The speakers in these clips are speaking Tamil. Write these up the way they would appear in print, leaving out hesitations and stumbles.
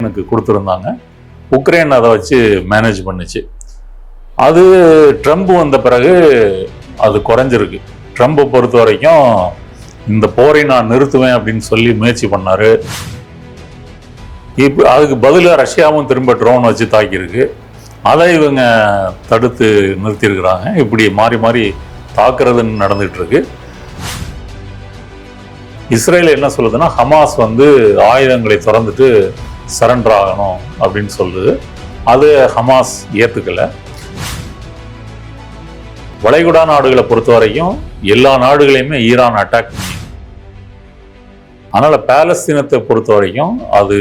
எனக்கு கொடுத்துருந்தாங்க. உக்ரைன் அதை வச்சு மேனேஜ் பண்ணுச்சு. அது ட்ரம்ப் வந்த பிறகு அது குறைஞ்சிருக்கு. ட்ரம்பை பொறுத்த வரைக்கும் இந்த போரை நான் நிறுத்துவேன் அப்படின்னு சொல்லி முயற்சி பண்ணாரு. இப்போ அதுக்கு பதிலாக ரஷ்யாவும் திரும்ப ட்ரோன் வச்சு தாக்கியிருக்கு. அதை இவங்க தடுத்து நிறுத்தியிருக்கிறாங்க. இப்படி மாறி மாறி தாக்குறதுன்னு நடந்துகிட்டு இருக்கு. இஸ்ரேல் என்ன சொல்லுதுன்னா, ஹமாஸ் ஆயுதங்களை திறந்துட்டு சரண்டர் ஆகணும் அப்படின்னு சொல்லுது. அது ஹமாஸ் ஏற்றுக்கலை. வளைகுடா நாடுகளை பொறுத்த வரைக்கும் எல்லா நாடுகளையுமே ஈரான் அட்டாக் பண்ணி, அதனால பாலஸ்தீனத்தை பொறுத்த வரைக்கும் அது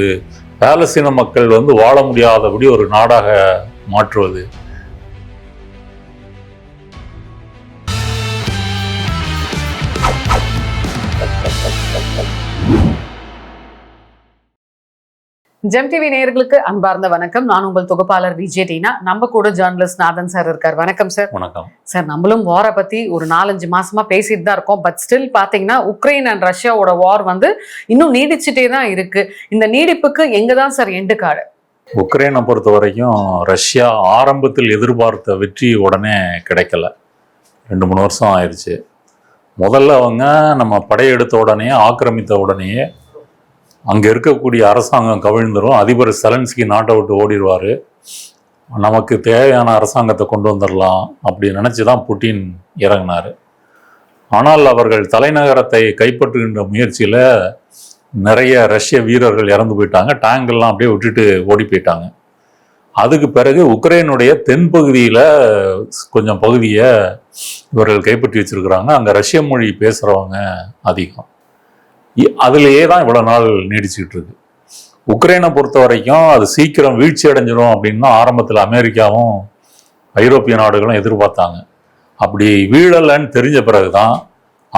பாலஸ்தீன மக்கள் வாழ முடியாதபடி ஒரு நாடாக மாற்றுவது. ஜெம் டிவி நேயர்களுக்கு அன்பார்ந்த வணக்கம். நான் உங்கள் தொகுப்பாளர் விஜே டீனா. நம்ம கூட ஜேர்னலிஸ்ட் நாதன் சார் இருக்கார். வணக்கம் சார். வணக்கம் சார். நம்மளும் வாரை பத்தி ஒரு 4-5 மாசமா பேசிட்டு தான் இருக்கோம். பட் ஸ்டில் பாத்தீங்கன்னா உக்ரைன் அண்ட் ரஷ்யாவோட வார் இன்னும் நீடிச்சுட்டே தான் இருக்கு. இந்த நீடிப்புக்கு எங்க தான் சார் எண்டு காடு? உக்ரைனை பொறுத்த வரைக்கும் ரஷ்யா ஆரம்பத்தில் எதிர்பார்த்த வெற்றி உடனே கிடைக்கல. 2-3 வருஷம் ஆயிடுச்சு. முதல்ல அவங்க நம்ம படையெடுத்த உடனே, ஆக்கிரமித்த உடனேயே அங்கே இருக்கக்கூடிய அரசாங்கம் கவிழ்ந்துடும். அதிபர் செலன்ஸ்கி நாட்டை விட்டு ஓடிடுவார். நமக்கு தேவையான அரசாங்கத்தை கொண்டு வந்துடலாம் அப்படி நினச்சி தான் புட்டின் இறங்கினார். ஆனால் அவர்கள் தலைநகரத்தை கைப்பற்றுகின்ற முயற்சியில் நிறைய ரஷ்ய வீரர்கள் இறந்து போயிட்டாங்க. டேங்கெல்லாம் அப்படியே விட்டுட்டு ஓடி போயிட்டாங்க. அதுக்கு பிறகு உக்ரைனுடைய தென்பகுதியில் கொஞ்சம் பகுதியை இவர்கள் கைப்பற்றி வச்சிருக்கிறாங்க. அங்கே ரஷ்ய மொழி பேசுகிறவங்க அதிகம். அதுலேயே தான் இவ்வளோ நாள் நீடிச்சுக்கிட்டு இருக்கு. உக்ரைனை பொறுத்த வரைக்கும் அது சீக்கிரம் வீழ்ச்சி அடைஞ்சிடும் அப்படின்னு தான் ஆரம்பத்தில் அமெரிக்காவும் ஐரோப்பிய நாடுகளும் எதிர்பார்த்தாங்க. அப்படி வீழலைன்னு தெரிஞ்ச பிறகு தான்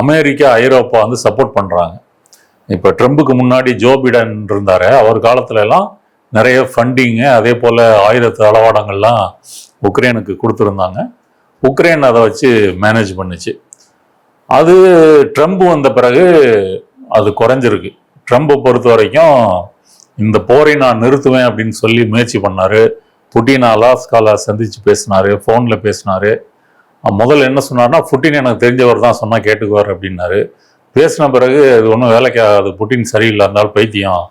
அமெரிக்கா, ஐரோப்பா சப்போர்ட் பண்ணுறாங்க. இப்போ ட்ரம்புக்கு முன்னாடி ஜோ பிடன் இருந்தார். அவர் காலத்துலலாம் நிறைய ஃபண்டிங்கு, அதே போல் ஆயுத தளவாடங்கள்லாம் உக்ரைனுக்கு கொடுத்துருந்தாங்க. உக்ரைன் அதை வச்சு மேனேஜ் பண்ணுச்சு. அது ட்ரம்ப் வந்த பிறகு அது குறைஞ்சிருக்கு. ட்ரம்பை பொறுத்த வரைக்கும் இந்த போரை நான் நிறுத்துவேன் அப்படின்னு சொல்லி முயற்சி பண்ணார். புட்டின் அலாஸ்கால சந்தித்து பேசினார், ஃபோனில் பேசினார். முதல்ல என்ன சொன்னார்னா, புட்டின் எனக்கு தெரிஞ்சவர் தான், சொன்னால் கேட்டுக்குவார் அப்படின்னாரு. பேசின பிறகு அது ஒன்றும் வேலைக்கு ஆகாது, புட்டின் சரியில்லை, இருந்தாலும் பைத்தியம்,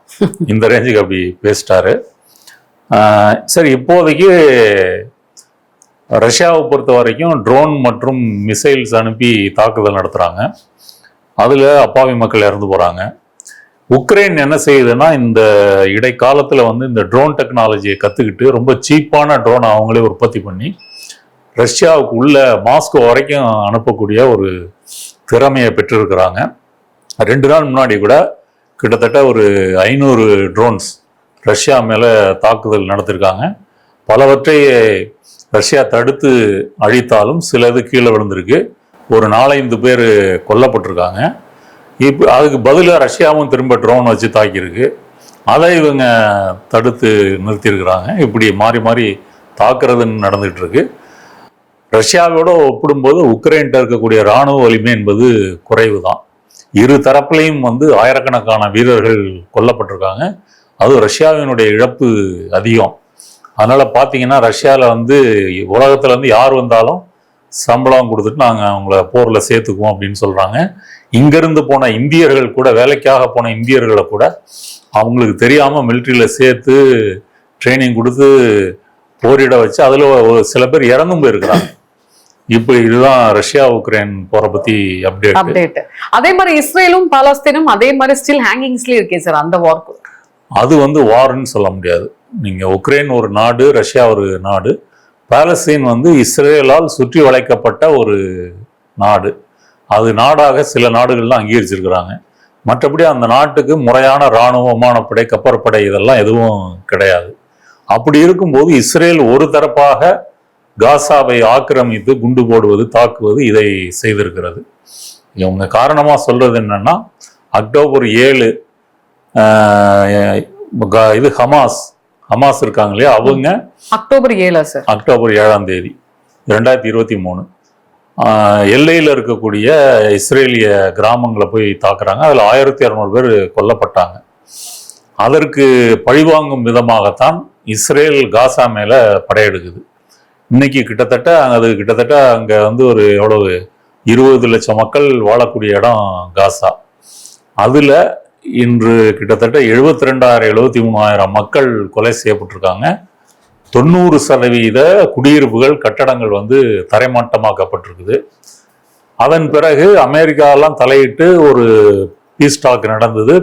இந்த ரேஞ்சுக்கு அப்படி பேசிட்டாரு. சரி, இப்போதைக்கு ரஷ்யாவை பொறுத்த வரைக்கும் ட்ரோன் மற்றும் மிசைல்ஸ் அனுப்பி தாக்குதல் நடத்துகிறாங்க. அதில் அப்பாவி மக்கள் இறந்து போகிறாங்க. உக்ரைன் என்ன செய்யுதுன்னா, இந்த இடைக்காலத்தில் இந்த ட்ரோன் டெக்னாலஜியை கற்றுக்கிட்டு ரொம்ப சீப்பான ட்ரோனை அவங்களே உற்பத்தி பண்ணி ரஷ்யாவுக்கு உள்ள மாஸ்கோ வரைக்கும் அனுப்பக்கூடிய ஒரு திறமையை பெற்றிருக்கிறாங்க. 2 நாள் முன்னாடி கூட கிட்டத்தட்ட ஒரு 500 ட்ரோன்ஸ் ரஷ்யா மேலே தாக்குதல் நடத்திருக்காங்க. பலவற்றை ரஷ்யா தடுத்து அழித்தாலும் சிலது கீழே விழுந்திருக்கு. ஒரு 4-5 பேர் கொல்லப்பட்டிருக்காங்க. இப்போ அதுக்கு பதிலாக ரஷ்யாவும் திரும்ப ட்ரோன் வச்சு தாக்கியிருக்கு. அதை இவங்க தடுத்து நிறுத்தியிருக்கிறாங்க. இப்படி மாறி மாறி தாக்குறதுன்னு நடந்துகிட்டு இருக்கு. ரஷ்யாவோட ஒப்பிடும்போது உக்ரைன்கிட்ட இருக்கக்கூடிய இராணுவ வலிமை என்பது குறைவு தான். இரு தரப்புலையும் ஆயிரக்கணக்கான வீரர்கள் கொல்லப்பட்டிருக்காங்க. அதுவும் ரஷ்யாவினுடைய இழப்பு அதிகம். அதனால் பார்த்தீங்கன்னா ரஷ்யாவில் உலகத்தில் யார் வந்தாலும் சம்பளம் கொடுத்துட்டு நாங்கள் அவங்கள போரில் சேர்த்துக்குவோம் அப்படின்னு சொல்கிறாங்க. இங்கேருந்து போன இந்தியர்கள் கூட, வேலைக்காக போன இந்தியர்களை கூட அவங்களுக்கு தெரியாமல் மிலிட்ரியில் சேர்த்து ட்ரைனிங் கொடுத்து போரிட வச்சு அதில் ஒரு சில பேர் இறந்தும் போயிருக்கிறாங்க. இப்போ இதுதான் ரஷ்யா உக்ரைன் போரை பற்றி அப்டேட். அதே மாதிரி இஸ்ரேலும் பாலஸ்தீனும் அதே மாதிரி ஸ்டில் ஹேங்கிங்ஸ்லேயே இருக்கே சார். அந்த வார்க்கு அது வார்ன்னு சொல்ல முடியாது. நீங்கள் உக்ரைன் ஒரு நாடு, ரஷ்யா ஒரு நாடு. பாலஸ்தீன் இஸ்ரேலால் சுற்றி வளைக்கப்பட்ட ஒரு நாடு. அது நாடாக சில நாடுகள்லாம் அங்கீகரிச்சிருக்கிறாங்க. மற்றபடி அந்த நாட்டுக்கு முறையான இராணுவ, விமானப்படை, கப்பற்படை இதெல்லாம் எதுவும் கிடையாது. அப்படி இருக்கும்போது இஸ்ரேல் ஒரு தரப்பாக காசாவை ஆக்கிரமித்து குண்டு போடுவது, தாக்குவது இதை செய்திருக்கிறது. இவங்க காரணமாக சொல்றது என்னன்னா, அக்டோபர் 7 இது ஹமாஸ் இருக்காங்க இல்லையா, அவங்க அக்டோபர் 7ஆம் தேதி 2023 எல்லையில் இருக்கக்கூடிய இஸ்ரேலிய கிராமங்களை போய் தாக்குறாங்க. அதில் 1200 பேர் கொல்லப்பட்டாங்க. அதற்கு பழிவாங்கும் விதமாகத்தான் இஸ்ரேல் காசா மேல படையெடுக்குது. இன்னைக்கு கிட்டத்தட்ட அங்க வந்து ஒரு எவ்வளவு 20 லட்சம் மக்கள் வாழக்கூடிய இடம் காசா. அதுல இன்று கிட்டத்தட்ட 72,000-73,000 மக்கள் கொலை செய்யப்பட்டிருக்காங்க. 90% குடியிருப்புகள் கட்டடங்கள் வந்து தரைமட்டமாக்கப்பட்டிருக்குது. அதன் பிறகு அமெரிக்காலாம் தலையிட்டு ஒரு பீஸ் டாக் நடந்தது.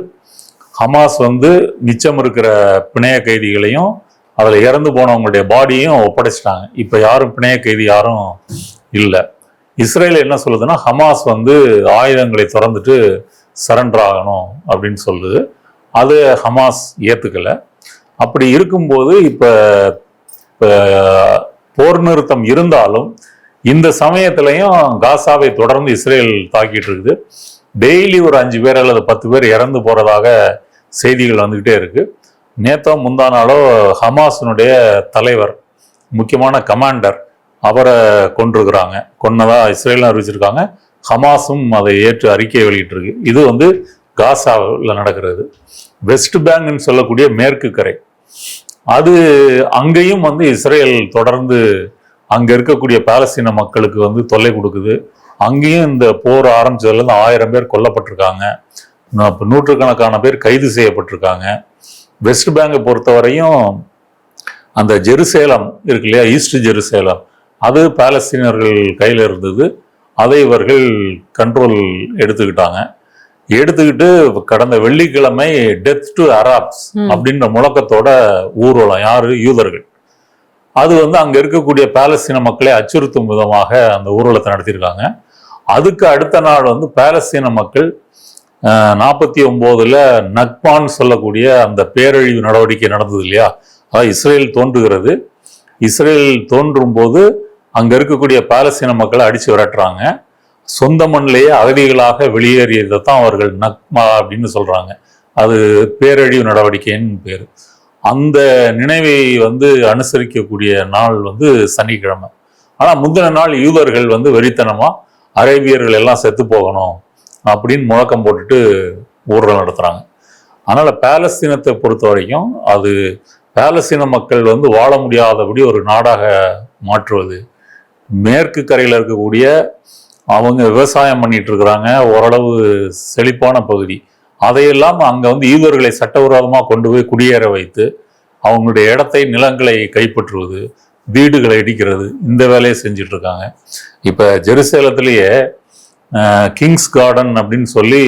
ஹமாஸ் வந்து மிச்சம் இருக்கிற பிணைய கைதிகளையும் அதில் இறந்து போனவங்களுடைய பாடியும் ஒப்படைச்சிட்டாங்க. இப்போ யாரும் பிணைய கைதி யாரும் இல்லை. இஸ்ரேல் என்ன சொல்லுதுன்னா ஹமாஸ் வந்து ஆயுதங்களை திறந்துட்டு சரண்டர் ஆகணும் அப்படின்னு சொல்லுது. அது ஹமாஸ் ஏற்றுக்கலை. அப்படி இருக்கும்போது இப்போ போர் நிறுத்தம் இருந்தாலும் இந்த சமயத்திலையும் காசாவை தொடர்ந்து இஸ்ரேல் தாக்கிட்டு இருக்குது. டெய்லி ஒரு 5 பேர் அல்லது 10 பேர் இறந்து போறதாக செய்திகள் வந்துகிட்டே இருக்கு. நேத்தோ முந்தா நாளோ ஹமாஸினுடைய தலைவர், முக்கியமான கமாண்டர், அவரை கொன்னதா இஸ்ரேலும் அறிவிச்சிருக்காங்க. ஹமாஸும் அதை ஏற்று அறிக்கை வெளியிட்டிருக்கு. இது வந்து காசாவில் நடக்கிறது. வெஸ்ட் பேங்க்னு சொல்லக்கூடிய மேற்கு கரை, அது அங்கேயும் வந்து இஸ்ரேல் தொடர்ந்து அங்க இருக்கக்கூடிய பாலஸ்தீன மக்களுக்கு வந்து தொல்லை கொடுக்குது. அங்கேயும் இந்த போர் ஆரம்பிச்சதுலேருந்து 1000 பேர் கொல்லப்பட்டிருக்காங்க. நூற்றுக்கணக்கான பேர் கைது செய்யப்பட்டிருக்காங்க. வெஸ்ட் பேங்கை பொறுத்தவரையும் அந்த ஜெருசேலம் இருக்கு இல்லையா, ஈஸ்ட் ஜெருசேலம், அது பாலஸ்தீனர்கள் கையில் இருந்தது. அதை இவர்கள் கண்ட்ரோல் எடுத்துக்கிட்டு கடந்த வெள்ளிக்கிழமை டெத் டு அராப்ஸ் அப்படின்ற முழக்கத்தோட ஊர்வலம், யாரு, யூதர்கள், அது வந்து அங்க இருக்கக்கூடிய பாலஸ்தீன மக்களை அச்சுறுத்தும் விதமாக அந்த ஊர்வலத்தை நடத்தியிருக்காங்க. அதுக்கு அடுத்த நாள் வந்து பாலஸ்தீன மக்கள் 49ல் நக்பான்னு சொல்லக்கூடிய அந்த பேரழிவு நடவடிக்கை நடந்தது இல்லையா, அதாவது இஸ்ரேல் தோன்றுகிறது. இஸ்ரேல் தோன்றும் போது அங்க இருக்கக்கூடிய பாலஸ்தீன மக்களை அடிச்சு விரட்டுறாங்க. சொந்த மண்ணிலேயே அகதிகளாக வெளியேறியதை தான் அவர்கள் நக்மா அப்படின்னு சொல்றாங்க. அது பேரழிவு நடவடிக்கைன்னு பேர். அந்த நினைவை வந்து அனுசரிக்கக்கூடிய நாள் வந்து சனிக்கிழமை. ஆனா முந்தின நாள் யூதர்கள் வந்து வெறித்தனமா அரேபியர்கள் எல்லாம் செத்து போகணும் அப்படின்னு முழக்கம் போட்டுட்டு ஊர்வலம் நடத்துறாங்க. அதனால பாலஸ்தீனத்தை பொறுத்த வரைக்கும் அது பாலஸ்தீன மக்கள் வந்து வாழ முடியாதபடி ஒரு நாடாக மாற்றுவது, மேற்கு கரையில் இருக்கக்கூடிய அவங்க விவசாயம் பண்ணிட்டு இருக்கிறாங்க, ஓரளவு செழிப்பான பகுதி, அதையெல்லாம் அங்கே வந்து யூதர்களை சட்டவிரோதமாக கொண்டு போய் குடியேற வைத்து அவங்களுடைய இடத்தை, நிலங்களை கைப்பற்றுவது, வீடுகளை இடிக்கிறது, இந்த வேலையை செஞ்சுட்டு இருக்காங்க. இப்போ ஜெருசேலத்திலேயே கிங்ஸ் கார்டன் அப்படின்னு சொல்லி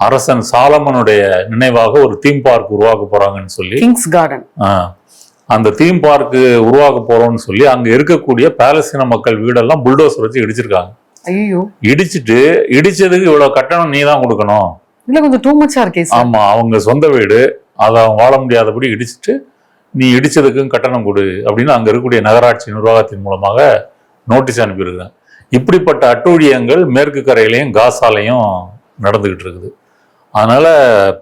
அரசன் சாலமனுடைய நினைவாக ஒரு தீம் பார்க் உருவாக்க போறாங்கன்னு சொல்லி, கிங்ஸ் கார்டன், அந்த தீம் பார்க் உருவாக்க போறோம்னு சொல்லி அங்க இருக்கக்கூடிய பாலஸ்தீன மக்கள் வீடெல்லாம் புல்டோசர் வச்சு இடிச்சிருக்காங்க. இடிச்சதுக்கு இவ்வளவு கட்டணம் நீ தான் கொடுக்கணும். இல்ல கொஞ்சம் டூ மச்சா இருக்கே. ஆமா, அவங்க சொந்த வீடு, அதை அவங்க வாழ முடியாதபடி இடிச்சிட்டு நீ இடிச்சதுக்கும் கட்டணம் கொடு அப்படின்னு அங்க இருக்கக்கூடிய நகராட்சி நிர்வாகத்தின் மூலமாக நோட்டீஸ் அனுப்பியிருக்காங்க. இப்படிப்பட்ட அட்டூழியங்கள் மேற்கு கரையிலையும் காசாலையும் நடந்துகிட்டு இருக்குது. அதனால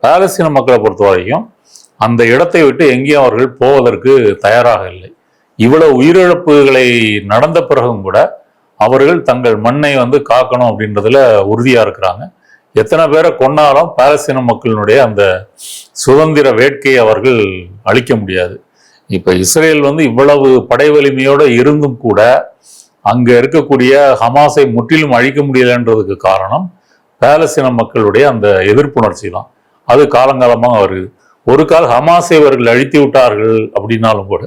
பாலஸ்தீன மக்களை பொறுத்த வரைக்கும் அந்த இடத்தை விட்டு எங்கேயும் அவர்கள் போவதற்கு தயாராக இல்லை. இவ்வளவு உயிரிழப்புகளை நடந்த பிறகும் கூட அவர்கள் தங்கள் மண்ணை வந்து காக்கணும் அப்படின்றதுல உறுதியா இருக்கிறாங்க. எத்தனை பேரை கொன்னாலும் பாலஸ்தீன மக்களினுடைய அந்த சுதந்திர வேட்கையை அவர்கள் அழிக்க முடியாது. இப்ப இஸ்ரேல் வந்து இவ்வளவு படை வலிமையோட இருந்தும் கூட அங்க இருக்கக்கூடிய ஹமாஸை முற்றிலும் அழிக்க முடியலன்றதுக்கு காரணம் பாலஸ்தீன மக்களுடைய அந்த எதிர்ப்புணர்ச்சி தான். அது காலங்காலமாக வருது. ஒரு கால் ஹமாஸை அவர்கள் அழித்து விட்டார்கள் அப்படின்னாலும் கூட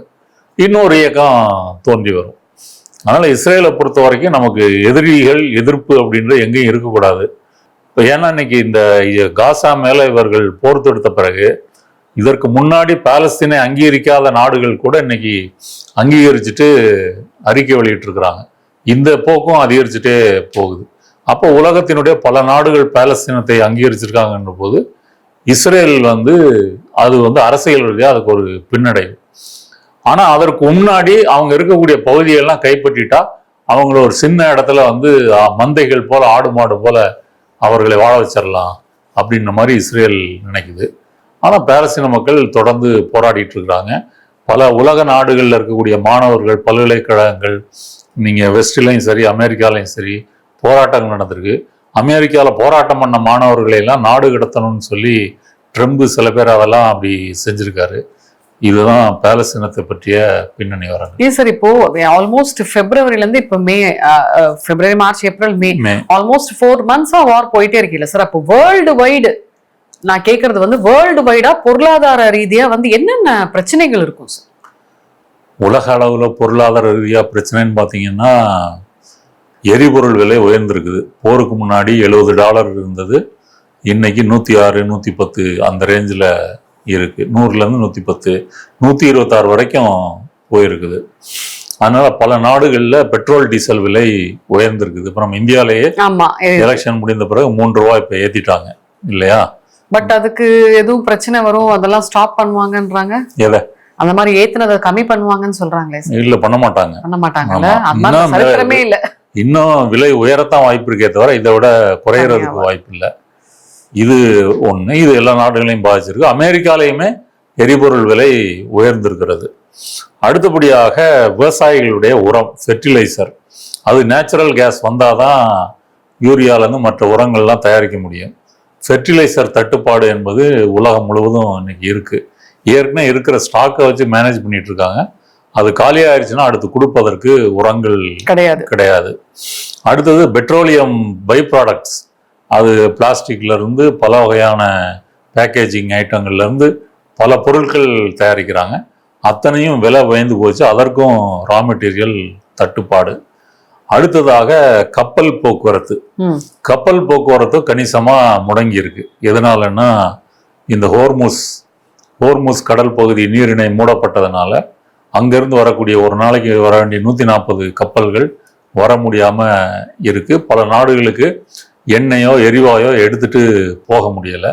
இன்னொரு இயக்கம் தோன்றி வரும். அதனால இஸ்ரேலை பொறுத்த வரைக்கும் நமக்கு எதிர்ப்பு அப்படின்ற எங்கேயும் இருக்கக்கூடாது. இப்போ ஏன்னா இன்னைக்கு இந்த காசா மேல இவர்கள் போர் தொடுத்த பிறகு இதற்கு முன்னாடி பாலஸ்தீனை அங்கீகரிக்காத நாடுகள் கூட இன்னைக்கு அங்கீகரிச்சுட்டு அறிக்கை வெளியிட்டு இருக்கிறாங்க. இந்த போக்கும் அதிகரிச்சுட்டே போகுது. அப்போ உலகத்தினுடைய பல நாடுகள் பாலஸ்தீனத்தை அங்கீகரிச்சிருக்காங்கன்ற போது இஸ்ரேல் வந்து அது வந்து அரசியல் ரீதியாக அதுக்கு ஒரு பின்னடைவு. ஆனா அதற்கு முன்னாடி அவங்க இருக்கக்கூடிய பகுதியெல்லாம் கைப்பற்றிட்டா அவங்கள ஒரு சின்ன இடத்துல வந்து மந்தைகள் போல, ஆடு மாடு போல அவர்களை வாழ வச்சிடலாம் அப்படின்ற மாதிரி இஸ்ரேல் நினைக்குது. ஆனா பாலஸ்தீன மக்கள் தொடர்ந்து போராடிட்டு இருக்கிறாங்க. பல உலக நாடுகள்ல இருக்கக்கூடிய மாணவர்கள், பல்கலைக்கழகங்கள், நீங்க வெஸ்ட்லையும் சரி அமெரிக்காலையும் சரி போராட்டங்கள் நடந்திருக்கு. அமெரிக்காவில் போராட்டம் பண்ண மாணவர்களை எல்லாம் நாடு கடத்தணும்னு சொல்லி ட்ரம்ப் சில பேர் அதெல்லாம் அப்படி செஞ்சிருக்காரு. இதுதான் பாலஸ்தீனத்தை பற்றிய பின்னணி வராங்க. ஏன் சார் இப்போ ஆல்மோஸ்ட் பிப்ரவரில இருந்து இப்போ பிப்ரவரி, மார்ச், ஏப்ரல், மே ஆல்மோஸ்ட் 4 months வார் போயிட்டே இருக்குல்ல சார். அப்போ வேர்ல்டு வைடு நான் கேட்கறது வந்து வேர்ல்டு வைடா பொருளாதார ரீதியா வந்து என்னென்ன பிரச்சனைகள் இருக்கும் சார்? உலக அளவுல பொருளாதார ரீதியா பிரச்சனைன்னு பாத்தீங்கன்னா எரிபொருள் விலை உயர்ந்திருக்குது. போருக்கு முன்னாடி $70 இருந்தது, இன்னைக்கு 106, 110 அந்த ரேஞ்சில் இருக்கு. 100லேருந்து 110, 126 வரைக்கும் போயிருக்குது. அதனால பல நாடுகளில் பெட்ரோல் டீசல் விலை உயர்ந்திருக்குது. இப்போ நம்ம இந்தியாவிலேயே எலெக்ஷன் முடிந்த பிறகு $3 இப்போ ஏற்றிட்டாங்க இல்லையா? பட் அதுக்கு எதுவும் பிரச்சனை வரும், அதெல்லாம் ஸ்டாப் பண்ணுவாங்கன்றாங்க. எதை அந்த மாதிரி ஏத்துனதை கம்மி பண்ணுவாங்கன்னு சொல்றாங்களே. இல்ல, பண்ண மாட்டாங்க. இல்ல, இன்னும் விலை உயரத்தான் வாய்ப்பு இருக்கே தவிர இதை விட குறையறதுக்கு வாய்ப்பு இல்லை. இது ஒண்ணு. இது எல்லா நாடுகளையும் பாதிச்சிருக்கு. அமெரிக்காலையுமே எரிபொருள் விலை உயர்ந்திருக்கிறது. அடுத்தபடியாக விவசாயிகளுடைய உரம், ஃபெர்டிலைசர், அது நேச்சுரல் கேஸ் வந்தாதான் யூரியாலேருந்து மற்ற உரங்கள்லாம் தயாரிக்க முடியும். ஃபெர்டிலைசர் தட்டுப்பாடு என்பது உலகம் முழுவதும் இன்னைக்கு இருக்கு. ஏற்கனவே இருக்கிற ஸ்டாக்கை வச்சு மேனேஜ் பண்ணிட்டு இருக்காங்க. அது காலியாயிருச்சுன்னா அடுத்து கொடுப்பதற்கு உரங்கள் கிடையாது. அடுத்தது பெட்ரோலியம் பை ப்ராடக்ட்ஸ், அது பிளாஸ்டிக்ல இருந்து பல வகையான பேக்கேஜிங் ஐட்டங்கள்ல இருந்து பல பொருட்கள் தயாரிக்கிறாங்க. அத்தனையும் விலை உயர்ந்து போச்சு. அதற்கும் ரா மெட்டீரியல் தட்டுப்பாடு. அடுத்ததாக கப்பல் போக்குவரத்து கணிசமா முடங்கி இருக்கு. எதனாலன்னா இந்த ஹோர்முஸ் கடல் பகுதி நீரிணை மூடப்பட்டதுனால அங்கிருந்து வரக்கூடிய ஒரு நாளைக்கு வர வேண்டிய 140 கப்பல்கள் வர முடியாம இருக்கு. பல நாடுகளுக்கு எண்ணெயோ எரிவாயோ எடுத்துட்டு போக முடியல.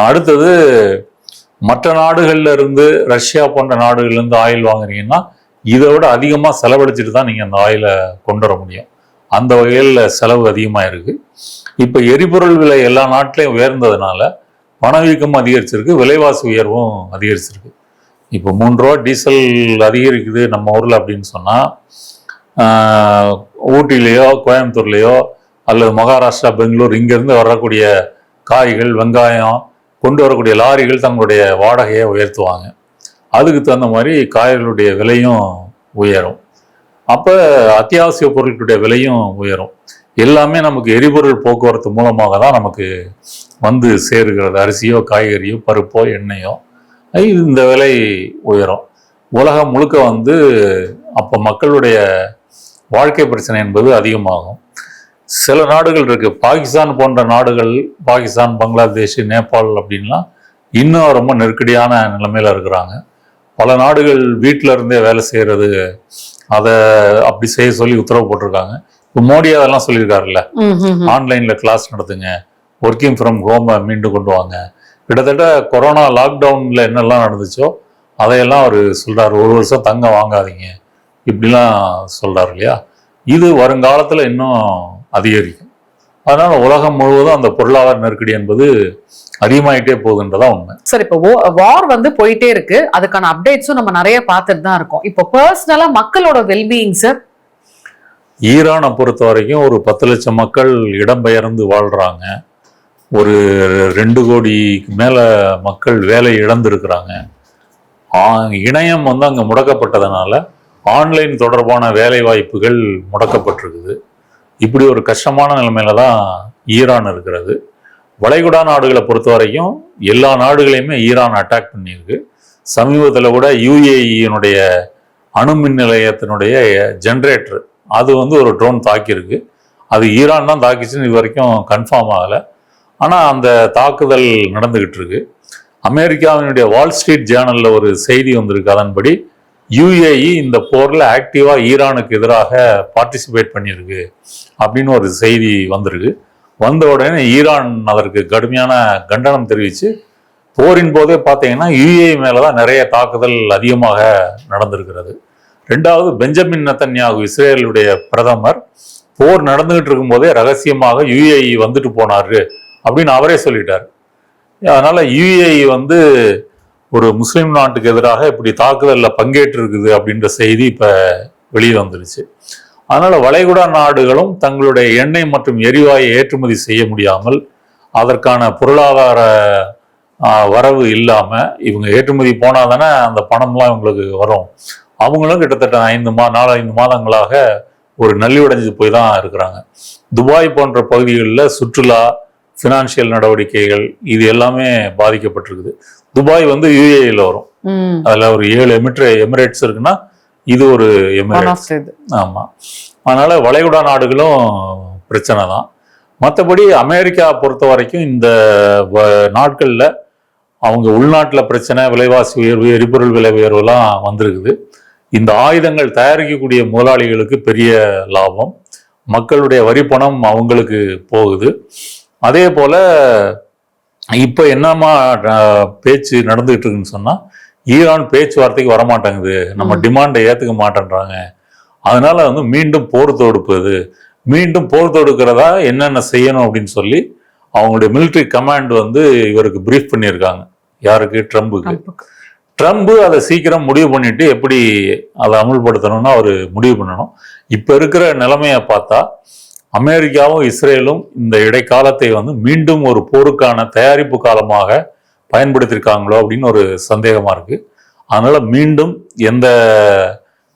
அடுத்தது மற்ற நாடுகள்ல இருந்து, ரஷ்யா போன்ற நாடுகள்ல இருந்து ஆயில் வாங்குறீங்கன்னா இதை விட அதிகமாக செலவழிச்சிட்டு தான் நீங்கள் அந்த ஆயிலை கொண்டு வர முடியும். அந்த வகையில் செலவு அதிகமாக இருக்குது. இப்போ எரிபொருள் விலை எல்லா நாட்டிலையும் உயர்ந்ததுனால பணவீக்கம் அதிகரிச்சிருக்கு, விலைவாசி உயர்வும் அதிகரிச்சிருக்கு. இப்போ $3 டீசல் அதிகரிக்குது நம்ம ஊரில் அப்படின்னு சொன்னால், ஊட்டிலேயோ கோயம்புத்தூர்லேயோ அல்லது மகாராஷ்டிரா, பெங்களூர் இங்கேருந்து வரக்கூடிய காய்கள், வெங்காயம் கொண்டு வரக்கூடிய லாரிகள் தங்களுடைய வாடகையை உயர்த்துவாங்க. அதுக்கு தகுந்த மாதிரி காய்களுடைய விலையும் உயரும். அப்போ அத்தியாவசிய பொருட்களுடைய விலையும் உயரும். எல்லாமே நமக்கு எரிபொருள் போக்குவரத்து மூலமாக தான் நமக்கு வந்து சேருகிறது. அரிசியோ, காய்கறியோ, பருப்போ, எண்ணெயோ, இந்த விலை உயரும். உலகம் முழுக்க வந்து அப்போ மக்களுடைய வாழ்க்கை பிரச்சனை என்பது அதிகமாகும். சில நாடுகள் இருக்கு, பாகிஸ்தான் போன்ற நாடுகள், பாகிஸ்தான், பங்களாதேஷ், நேபாள் அப்படின்லாம் இன்னும் ரொம்ப நெருக்கடியான நிலைமையில இருக்கிறாங்க. பல நாடுகள் வீட்டில இருந்தே வேலை செய்யறது, அதை அப்படி செய்ய சொல்லி உத்தரவு போட்டிருக்காங்க. இப்போ மோடி அதெல்லாம் சொல்லியிருக்காருல்ல, ஆன்லைன்ல கிளாஸ் நடத்துங்க, ஒர்க்கிங் ஃப்ரம் ஹோமை மீண்டும் கொண்டு வாங்க. கிட்டத்தட்ட கொரோனா லாக்டவுன்ல என்னெல்லாம் நடந்துச்சோ அதையெல்லாம் அவர் சொல்றாரு. 1 வருஷம் தங்க வாங்காதீங்க இப்படிலாம் சொல்றாரு இல்லையா? இது வருங்காலத்துல இன்னும் அதிகரிக்கும். அதனால உலகம் முழுவதும் அந்த பொருளாதார நெருக்கடி என்பது அதிகமாயிட்டே போகுதுன்றதா உண்மை. சார், இப்போ வார் வந்து போயிட்டே இருக்கு, அதுக்கான அப்டேட்ஸும் நம்ம நிறைய பார்த்துட்டு தான் இருக்கோம். இப்போ பர்சனலா மக்களோட வெல்பீயிங் சார், ஈரானை பொறுத்த வரைக்கும் ஒரு 10 லட்சம் மக்கள் இடம்பெயர்ந்து வாழ்றாங்க. ஒரு 2 கோடிக்கு மேல மக்கள் வேலை இழந்திருக்கிறாங்க. இணையம் வந்து அங்க முடக்கப்பட்டதுனால ஆன்லைன் தொடர்பான வேலை வாய்ப்புகள் முடக்கப்பட்டிருக்குது. இப்படி ஒரு கஷ்டமான நிலைமையில தான் ஈரான் இருக்கிறது. வளைகுடா நாடுகளை பொறுத்த வரைக்கும் எல்லா நாடுகளையுமே ஈரான் அட்டாக் பண்ணியிருக்கு. சமீபத்தில் கூட யுஏஇனுடைய அணுமின் நிலையத்தினுடைய ஜென்ரேட்டர் அது வந்து ஒரு ட்ரோன் தாக்கியிருக்கு. அது ஈரான் தான் தாக்கிச்சுன்னு இது வரைக்கும் கன்ஃபார்ம் ஆகலை. ஆனால் அந்த தாக்குதல் நடந்துகிட்டு இருக்கு. அமெரிக்காவினுடைய வால் ஸ்ட்ரீட் ஜேர்னலில் ஒரு செய்தி வந்திருக்கு. அதன்படி யுஏஇ இந்த போரில் ஆக்டிவாக ஈரானுக்கு எதிராக பார்ட்டிசிபேட் பண்ணியிருக்கு அப்படின்னு ஒரு செய்தி வந்திருக்கு. வந்த உடனே ஈரான் அதற்கு கடுமையான கண்டனம் தெரிவித்து, போரின் போதே பார்த்தீங்கன்னா யுஏஇ மேலே தான் நிறைய தாக்குதல் அதிகமாக நடந்திருக்கிறது. 2வது, பெஞ்சமின் நெத்தன்யாகு இஸ்ரேலுடைய பிரதமர் போர் நடந்துகிட்டு இருக்கும்போதே ரகசியமாக யுஏஇ வந்துட்டு போனாரு அப்படின்னு அவரே சொல்லிட்டார். அதனால யுஏஇ வந்து ஒரு முஸ்லீம் நாட்டுக்கு எதிராக இப்படி தாக்குதலில் பங்கேற்று இருக்குது அப்படின்ற செய்தி இப்போ வெளியே வந்துருச்சு. அதனால வளைகுடா நாடுகளும் தங்களுடைய எண்ணெய் மற்றும் எரிவாயை ஏற்றுமதி செய்ய முடியாமல், அதற்கான பொருளாதார வரவு இல்லாம இவங்க ஏற்றுமதி போனா தானே அந்த பணம்லாம் இவங்களுக்கு வரும். அவங்களும் கிட்டத்தட்ட 4-5 மாதங்களாக ஒரு நலிவடைஞ்சு போய் தான் இருக்கிறாங்க. துபாய் போன்ற பகுதிகளில் சுற்றுலா, ஃபினான்ஷியல் நடவடிக்கைகள் இது எல்லாமே பாதிக்கப்பட்டிருக்குது. துபாய் வந்து யுஏஇல வரும். அதுல ஒரு 7 எமிரேட்ஸ் இருக்குன்னா இது ஒரு எமிரேட்ஸ். ஆமா, அதனால வளைகுடா நாடுகளும் பிரச்சனை தான். மற்றபடி அமெரிக்கா பொறுத்த வரைக்கும் இந்த நாட்கள்ல அவங்க உள்நாட்டில் பிரச்சனை, விலைவாசி உயர்வு, எரிபொருள் விலை உயர்வுலாம் வந்திருக்குது. இந்த ஆயுதங்கள் தயாரிக்கக்கூடிய முதலாளிகளுக்கு பெரிய லாபம், மக்களுடைய வரி பணம் அவங்களுக்கு போகுது. அதே போல இப்போ என்னமா பேச்சு நடந்துகிட்டு இருக்குன்னு சொன்னா, ஈரான் பேச்சுவார்த்தைக்கு வரமாட்டேங்குது, நம்ம டிமாண்டை ஏற்றுக்க மாட்டேன்றாங்க, அதனால வந்து மீண்டும் போர் தொடுப்பது, மீண்டும் போர் தொடுக்கிறதா என்னென்ன செய்யணும் அப்படின்னு சொல்லி அவங்களுடைய மிலிட்ரி கமாண்ட் வந்து இவருக்கு பிரீஃப் பண்ணியிருக்காங்க. யாருக்கு? ட்ரம்புக்கு. ட்ரம்ப் அதை சீக்கிரம் முடிவு பண்ணிட்டு எப்படி அதை அமுல்படுத்தணும்னு அவர் முடிவு பண்ணணும். இப்போ இருக்கிற நிலைமையை பார்த்தா அமெரிக்காவும் இஸ்ரேலும் இந்த இடைக்காலத்தை வந்து மீண்டும் ஒரு போருக்கான தயாரிப்பு காலமாக பயன்படுத்தியிருக்காங்களோ அப்படின்னு ஒரு சந்தேகமா இருக்கு. அதனால மீண்டும் எந்த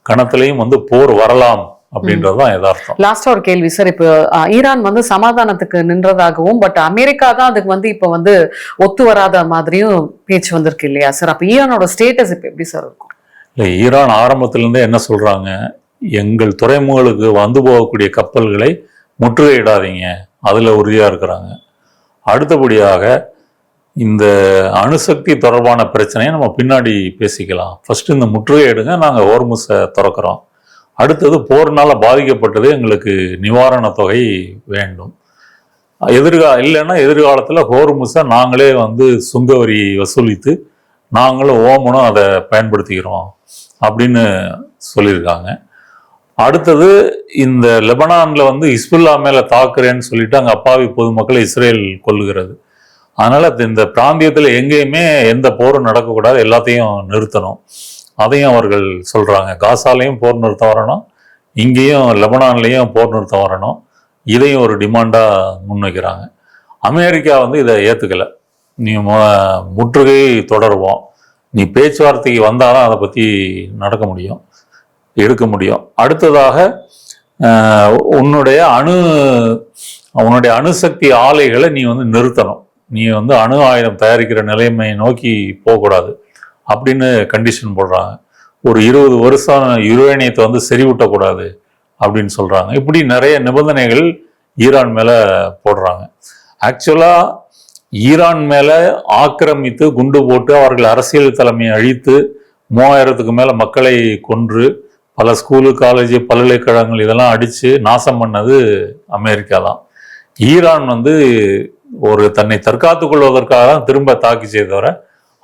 கணத்திலையும் வந்து போர் வரலாம் அப்படின்றதுதான் யதார்த்தம். லாஸ்டா ஒரு கேள்வி சார், இப்போ ஈரான் வந்து சமாதானத்துக்கு நின்றதாகவும் பட் அமெரிக்கா தான் அதுக்கு வந்து இப்போ வந்து ஒத்து வராத மாதிரியும் பேச்சு வந்திருக்கு இல்லையா சார்? அப்ப ஈரானோட ஸ்டேட்டஸ் இப்போ எப்படி சார் இருக்கும்? இல்லை, ஈரான் ஆரம்பத்திலிருந்தே என்ன சொல்றாங்க, எங்கள் துறைமுகங்களுக்கு வந்து போகக்கூடிய கப்பல்களை முற்றுகையிடாதீங்க, அதுல உறுதியா இருக்கிறாங்க. அடுத்தபடியாக இந்த அணுசக்தி தொடர்பான பிரச்சனையை நம்ம பின்னாடி பேசிக்கலாம், ஃபர்ஸ்ட் இந்த முற்றுகையிடுங்க, நாங்கள் ஹோர்முஸை திறக்கிறோம், அடுத்தது போர்னால பாதிக்கப்பட்டது எங்களுக்கு நிவாரண தொகை வேண்டும், இல்லைன்னா எதிர்காலத்தில் ஹோர்முஸை நாங்களே வந்து சுங்கவரி வசூலித்து நாங்களும் ஓமனும் அதை பயன்படுத்திக்கிறோம் அப்படின்னு சொல்லியிருக்காங்க. அடுத்தது இந்த லெபனான்ல வந்து ஹிஸ்புல்லா மேல தாக்குறேன்னு சொல்லிட்டு அங்கே அப்பாவி பொதுமக்களை இஸ்ரேல் கொல்லுகிறது. அதனால இந்த பிராந்தியத்தில் எங்கேயுமே எந்த போரும் நடக்கக்கூடாது, எல்லாத்தையும் நிறுத்தணும், அதையும் அவர்கள் சொல்றாங்க. காசாலையும் போர் நிறுத்தம் வரணும், இங்கேயும் லெபனான்லேயும் போர் நிறுத்தம் வரணும், இதையும் ஒரு டிமாண்டா முன்வைக்கிறாங்க. அமெரிக்கா வந்து இதை ஏற்றுக்கலை. நீ முற்றுகை தொடருவோம், நீ பேச்சுவார்த்தைக்கு வந்தாலும் அதை பற்றி எடுக்க முடியும். அடுத்ததாக உன்னுடைய அணுசக்தி ஆலைகளை நீ வந்து நிறுத்தணும், நீ வந்து அணு ஆயுதம் தயாரிக்கிற நிலைமையை நோக்கி போகக்கூடாது அப்படின்னு கண்டிஷன் போடுறாங்க. ஒரு 20 வருஷம் யுரேனியத்தை வந்து செறிவூட்டக்கூடாது அப்படின்னு சொல்றாங்க. இப்படி நிறைய நிபந்தனைகள் ஈரான் மேல போடுறாங்க. ஆக்சுவலா ஈரான் மேல ஆக்கிரமித்து குண்டு போட்டு அவர்கள் அரசியல் தலைமையை அழித்து 3000க்கு மேல மக்களை கொன்று பல ஸ்கூலு, காலேஜ், பல்கலைக்கழகங்கள் இதெல்லாம் அடிச்சு நாசம் பண்ணது அமெரிக்கா தான். ஈரான் வந்து ஒரு தன்னை தற்காத்துக் கொள்வதற்காக தான் திரும்ப தாக்கி செய்தவரை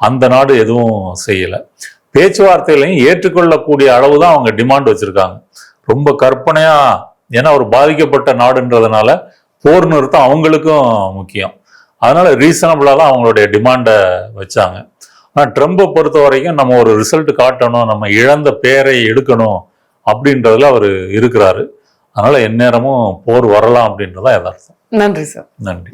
அந்த நாடு எதுவும் செய்யலை. பேச்சுவார்த்தைகளையும் ஏற்றுக்கொள்ளக்கூடிய அளவு தான் அவங்க டிமாண்ட் வச்சிருக்காங்க. ரொம்ப கற்பனையா, ஏன்னா ஒரு பாதிக்கப்பட்ட நாடுன்றதுனால போர் நிறுத்தம் அவங்களுக்கும் முக்கியம். அதனால ரீசனபிளா தான் அவங்களுடைய டிமாண்டை வச்சாங்க. ஆனால் ட்ரம்பை பொறுத்த வரைக்கும் நம்ம ஒரு ரிசல்ட் காட்டணும், நம்ம இழந்த பேரை எடுக்கணும் அப்படின்றதுல அவர் இருக்கிறாரு. அதனால எந்நேரமும் போர் வரலாம் அப்படின்றதான் யதார்த்தம். நன்றி சார். நன்றி.